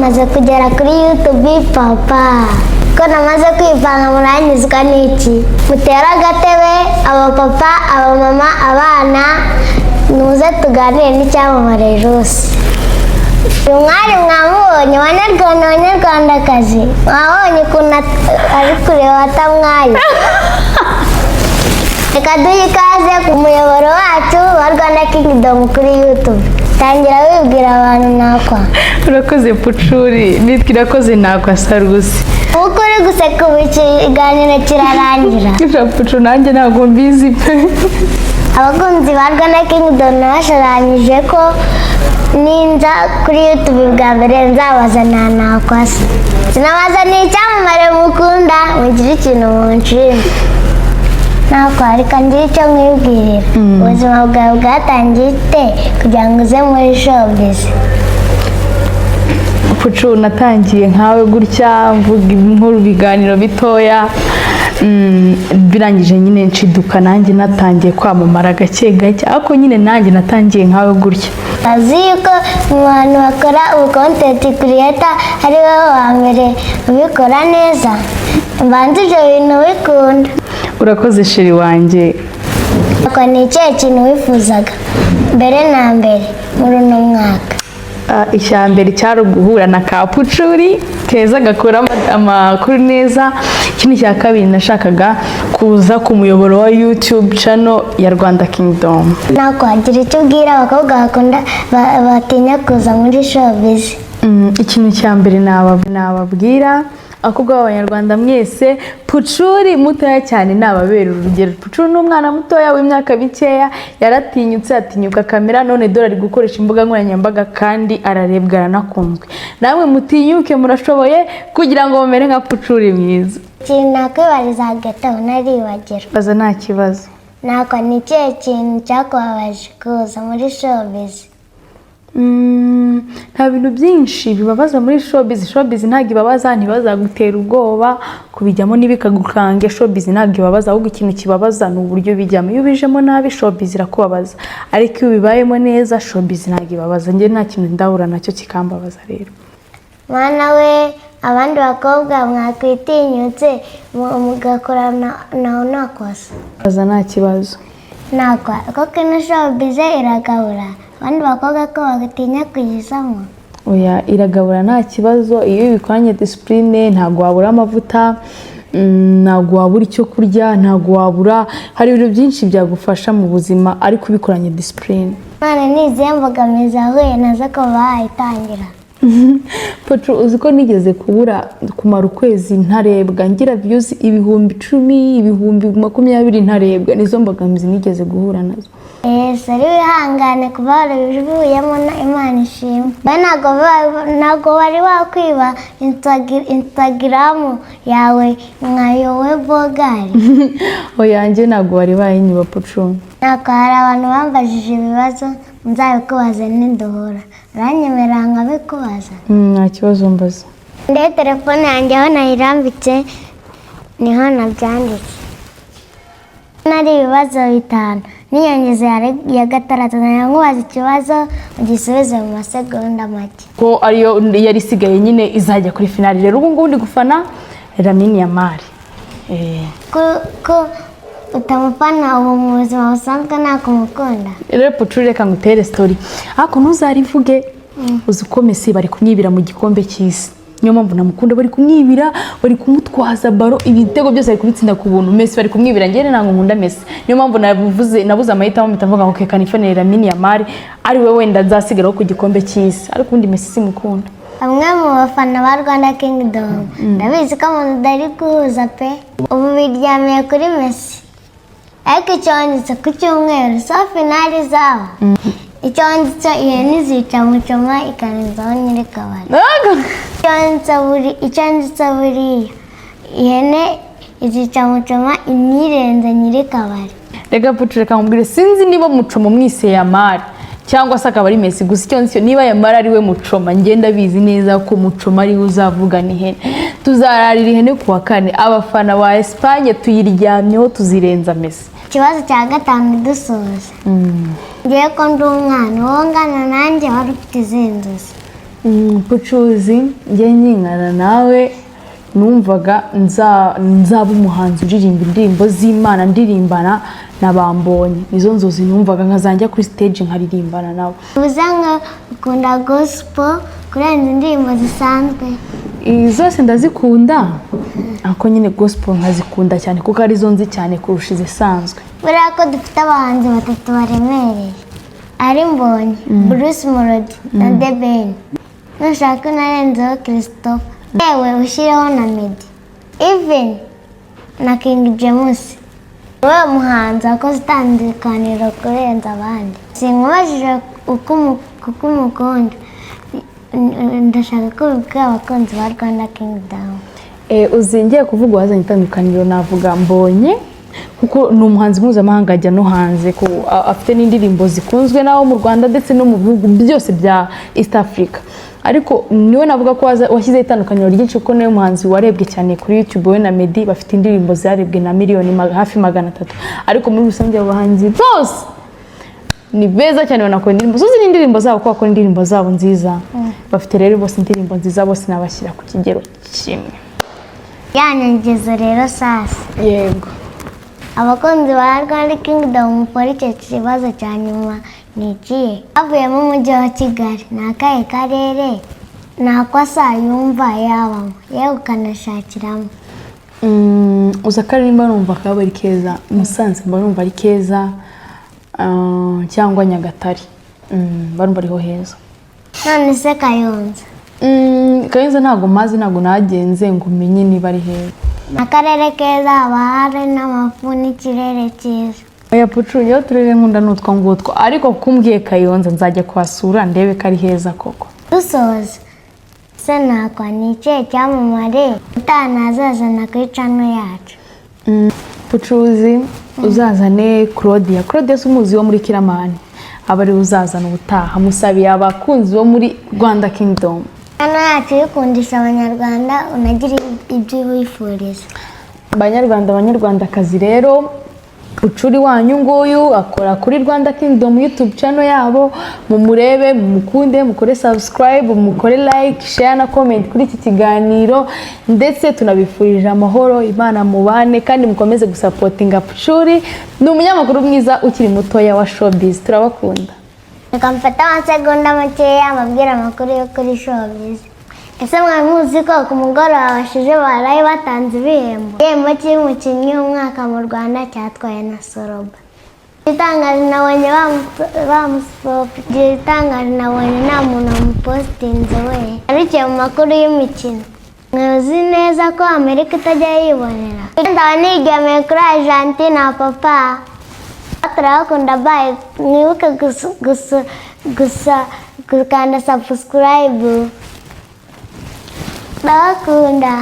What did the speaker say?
namaze kugera kuri YouTube papa ko namaze kwivanga muranyuzwa n'iki mutera agatebe abapapa abamama abana nuze tuganire n'icyamamare Rose umwari mwamubonye Abanyarwandakazi mwabonye ukuntu ari kureba atamwaye reka duhe ikaze ku muyoboro wacu wa Rwanda Kingdom kuri YouTube tangira wibwira abantu nakwa urakoze Pucuri nitwa irakoze nakwa Sarusi uko uri guseka ubu ikiganiro kirarangira Pucuri nanjye ntabwo mbizi pe abakunzi ba Rwanda Kingdom nasharanyije ko ninza kuri YouTube bwa mbere nzabazana nakwasa sinabazaniye icyamamare mukunda mugire ikintu munshima nakwari kandi icyo mwibwirira ubuzima bwawe bwatangiye ute kugira ngo uze muri showbiz Pucuri natangiye nkawe gutya mvuga inkuru biganiro bitoya birangije nyine nshiduka nanjye natangiye kwamamara gake gake ariko nyine nanjye natangiye nkawe gutya azi yuko mu bantu bakora ubu content creator ari wowe wa mbere ubikora neza mbanza ibyo bintu bikunda urakoze sheri wanjye ako ni ikihe kintu wifuzaga mbere na mbere muri uno mwaka icyambere cyari guhura na ka Pucuri keza gakora amakuru neza ikindi cya kabiri nashakaga kuza ku muyoboro wa YouTube channel ya Rwanda Kingdom nakwagira icyo ubwira abakobwa bakunda batinya kuza muri showbiz ikintu cya mbere nababwira abakobwa b'Abanyarwanda mwese Pucuri mutoya cyane nababera urugero Pucuri n'umwana mutoya w'imyaka bikeya yaratinyutse atinyuka kamera none dore ari gukoresha imbuga nkoranyambaga kandi ararebwa aranakunzwe namwe mutinyuke murashoboye kugira ngo mumere nka Pucuri mwiza ikintu nakwibariza hagati aho naribagira baza nta kibazo nakwa ni ikihe kintu cyakubabaje kuza muri showbiz nta bintu byinshi bibabaza muri showbiz ntabwo ibabaza ntibazagutera ubwoba kubijyamo n'ibikagukange showbiz ntabwo ibabaza ahubwo ikintu kibabaza ni uburyo bijyamo iyo ubijemo nabi showbiz irakubabaza ariko iyo ubibayemo neza showbiz ntabwo ibabaza njye nta kintu ndahura nacyo kikambabaza rero mwana we abandi bakobwa mwakwitinyutse mugakorana nawe nakwasa baza nta kibazo nakwa koko ino showbiz iragabura abandi bakobwa ko bagatinya kuyizamo oya iragabura nta kibazo iyo bikoranye discipline ntabwo wabura amavuta ntabwo wabura icyo kurya ntabwo wabura hari ibintu byinshi byagufasha mu buzima ariko ubikoranye discipline none nizihe mbogamizi ahuye nazo ko bayitangira Pucuri uzi ko nigeze kumara ukwezi ntarebwa ngira views 10,000 20,000 ntarebwa nizo mbogamizi nigeze guhura nazo sari wihangane kuba warabivuyemo Imana ishimwe ntabwo wari wakwiba Instagram yawe nka yowe bogari oyanjye ntabwo wari bayinyuba Pucuri ntabwo hari abantu bambajije ibibazo nzabikubaza n'indohora uranyemerera nkabikubaza nta kibazo mbaza ndebe telefone yanjye aho nayirambitse niho nabyanditse nari ibibazo 5 n'inyongeza ya gatandatu nkubaza ikibazo ugisubize mu masegonda make ko ariyo yari isigaye nyine izajya kuri finali rero ubu ngubu ndi gufana Lamine Yamal ko utamufana ubu mu buzima busanzwe ntakumukunda rero Pucuri reka ngutere story ariko ntuzarivuge uzi ko Messi bari kumwibira mu gikombe cy'isi niyo mpamvu namukunda bari kumwibira bari kumutwaza baro ibitego byose ari kubitsinda ku buntu Messi bari kumwibira ngene ntango nkunda Messi niyo mpamvu nabuze amahitamo mitavuga ngo kanifane Lamine Yamal ari we wenda nzasigaraho ku gikombe cy'isi ariko undi Messi simukunda amwe mu bafana ba Rwanda Kingdom ndabizi ko umuntu dari guhuza pe ubu biryamiye kuri Messi ariko icyanditse ku cyumweru so finali zabo icyanditse ihene zica mucoma ikarenzaho nyirikabari icyanditse buriya ihene izica mucoma imyirenze nyirikabari reka Pucuri reka nkubwire sinzi niba mucoma mwise Yamal cyangwa se akaba ari Messi gusa icyo nzi niba Yamal ari we mucoma ngenda bizi neza ko mucoma ari uzavugana ihene tuzararira ihene kuwa 4 abafana ba Espagne tuyiryamyeho tuzirenza Messi ikibazo cya 5 dusoza ngiye ko ndi umwana wowe ngana nanjye wari ufite izinduzi Pucuzi njye nyinkana nawe numvaga nzaba umuhanzi uririmba indirimbo z'Imana, ndirimbana na Bambonye. Izo nzozi numvaga nkazajya kuri stage nkaririmbana nawe. Uzanga ukunda gospel kurenza indirimbo zisanzwe? Zose ndazikunda, ariko nyine gospel nkazikunda cyane kuko ari zo nzi cyane kurusha izisanzwe. Buriya ko dufite abahanzi batatu baremereye, ari Mbonyi, Bruce Melody na The Ben. Nushaka unarenzeho Christopher, yewe ushyireho na Meddy, even na King James. Wowe muhanzi wakoze itandukaniro kurenza abandi. Sinkubajije uko umukunda, ndashaka ko ubibwira abakunzi ba Rwanda Kingdom. Uzingiye kuvuga wazanye itandukaniro, navuga Mbonye kuko ni umuhanzi mpuzamahanga ajya no hanze, ko afite n'indirimbo zikunzwe naho mu Rwanda ndetse no mu bihugu byose bya East Africa. Ariko niwe navuga ko washyize itandukaniro ryinshi kuko niwe muhanzi warebwe cyane kuri YouTube. We na Meddy bafite indirimbo zarebwe na miliyoni hafi 300. Ariko muri rusange abahanzi bose ni beza cyane, banakora indirimbo zuzi n'indirimbo zabo ko bakora indirimbo zabo nziza. Bafite rero bose indirimbo nziza, bose nabashyira ku kigero kimwe. Yanyangezo rero sasa. Yego. Abakunzi ba Rwanda Kingdom mukora icyo kibazo cya nyuma ni ikihe? Avuye mu mujyi wa Kigali, ni akahe karere nakwasa yumva yabamo yewe ukanashakiramo? Uza karirimba numva kaba ari keza, Musanze mba numva ari keza, cyangwa Nyagatare barumva ariho heza. None se Kayonza? Kayonza ntago mazi, ntago nagenze ngo umenye niba ari heza. Akarere keza haba hari n'amafu n'ikirere cyiza. Oya Pucu, yo turere nkunda n'utwo ngutwo, ariko kumbwiye Kayonza nzajya kuhasura ndebe ko ari heza koko. Dusoza se nakwa ni ikihe cyamamare utanazazana kuri channel yacu? Pucuzi uzazane Claudia. Claudia si umuzi wo muri Kiramani, aba ari uzazana ubutaha. Musabiye abakunzi bo muri Rwanda Kingdom. Channel yacu yikundisha abanyarwanda, unagira ibyo wifuriza Abanyarwandakazi rero. Pucuri wanyu nguyu akora kuri Rwanda Kingdom YouTube channel yabo, mumurebe, mumukunde, mukore subscribe, mukore like, share na comment kuri iki kiganiro, ndetse tunabifurije amahoro, Imana mubane kandi mukomeze gusupportinga Pucuri. Ni umunyamakuru mwiza ukiri mutoya wa showbiz, turabakunda. Reka mfata amasegonda makeya amabwira amakuru yo kuri showbiz. Ese mwamuzi ko ku mugoroba washije baraye batanze ibihembo? Igihembo cy'umukinnyi w'umwaka mu Rwanda cyatwaye na Soroba. Itangaje nabonye nabonye nta muntu wamupositinze we. Abikiye mu makuru y'imikino. Mwazi neza ko Amerika itajya yibonera. Ndaba nigamiye kuri Argentina papa. Turakunda bye. Mwibuke gukanda subscribe. Ndabakunda.